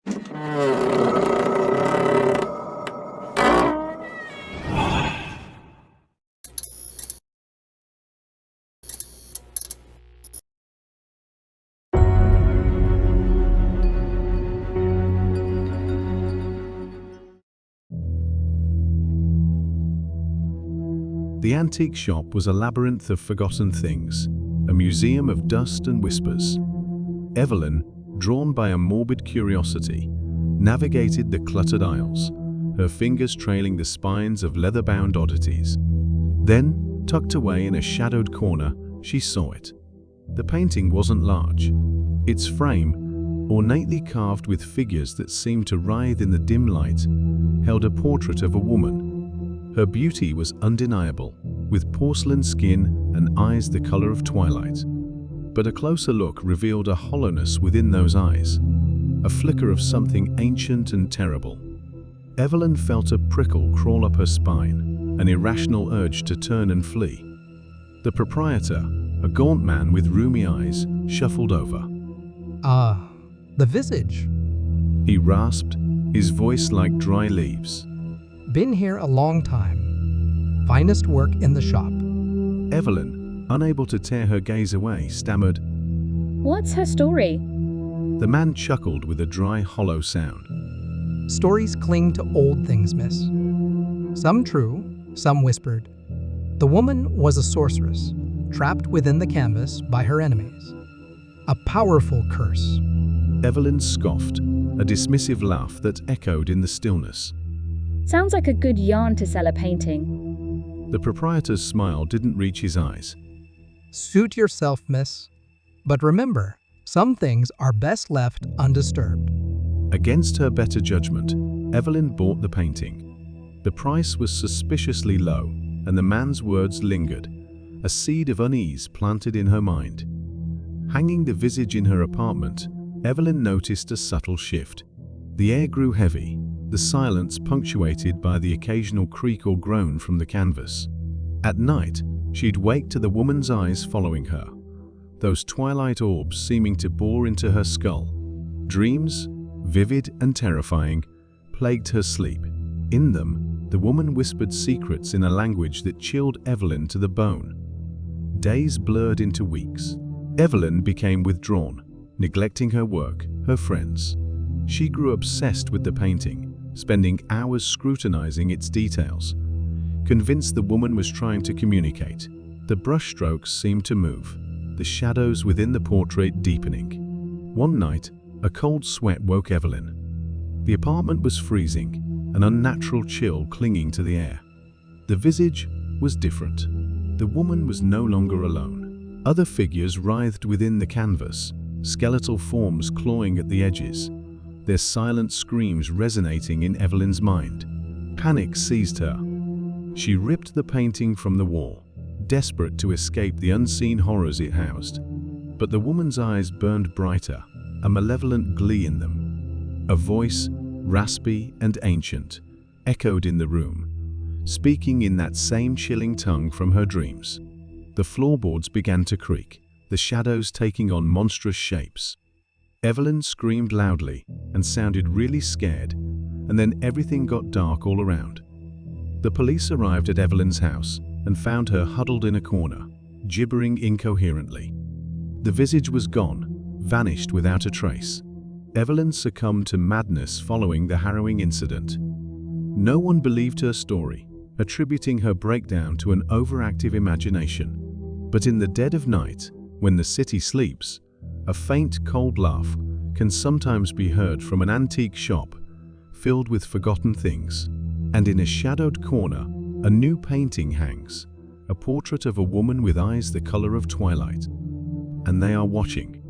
The antique shop was a labyrinth of forgotten things, a museum of dust and whispers. Evelyn, drawn by a morbid curiosity, navigated the cluttered aisles, her fingers trailing the spines of leather-bound oddities. Then, tucked away in a shadowed corner, she saw it. The painting wasn't large. Its frame, ornately carved with figures that seemed to writhe in the dim light, held a portrait of a woman. Her beauty was undeniable, with porcelain skin and eyes the color of twilight. But a closer look revealed a hollowness within those eyes, a flicker of something ancient and terrible. Evelyn felt a prickle crawl up her spine, an irrational urge to turn and flee. The proprietor, a gaunt man with rheumy eyes, shuffled over. "Ah, the visage. He rasped, his voice like dry leaves. Been here a long time. Finest work in the shop." Evelyn, unable to tear her gaze away, stammered. What's her story? The man chuckled with a dry, hollow sound. "Stories cling to old things, miss. Some true, some whispered. The woman was a sorceress, trapped within the canvas by her enemies. A powerful curse." Evelyn scoffed, a dismissive laugh that echoed in the stillness. Sounds like a good yarn to sell a painting. The proprietor's smile didn't reach his eyes. "Suit yourself, miss. But remember, some things are best left undisturbed." Against her better judgment, Evelyn bought the painting. The price was suspiciously low, and the man's words lingered, a seed of unease planted in her mind. Hanging the visage in her apartment, Evelyn noticed a subtle shift. The air grew heavy, the silence punctuated by the occasional creak or groan from the canvas. At night, she'd wake to the woman's eyes following her, those twilight orbs seeming to bore into her skull. Dreams, vivid and terrifying, plagued her sleep. In them, the woman whispered secrets in a language that chilled Evelyn to the bone. Days blurred into weeks. Evelyn became withdrawn, neglecting her work, her friends. She grew obsessed with the painting, spending hours scrutinizing its details. Convinced the woman was trying to communicate, the brushstrokes seemed to move, the shadows within the portrait deepening. One night, a cold sweat woke Evelyn. The apartment was freezing, an unnatural chill clinging to the air. The visage was different. The woman was no longer alone. Other figures writhed within the canvas, skeletal forms clawing at the edges, their silent screams resonating in Evelyn's mind. Panic seized her. She ripped the painting from the wall, desperate to escape the unseen horrors it housed. But the woman's eyes burned brighter, a malevolent glee in them. A voice, raspy and ancient, echoed in the room, speaking in that same chilling tongue from her dreams. The floorboards began to creak, the shadows taking on monstrous shapes. Evelyn screamed loudly and sounded really scared, and then everything got dark all around. The police arrived at Evelyn's house and found her huddled in a corner, gibbering incoherently. The visage was gone, vanished without a trace. Evelyn succumbed to madness following the harrowing incident. No one believed her story, attributing her breakdown to an overactive imagination. But in the dead of night, when the city sleeps, a faint, cold laugh can sometimes be heard from an antique shop filled with forgotten things. And in a shadowed corner, a new painting hangs, a portrait of a woman with eyes the color of twilight. And they are watching,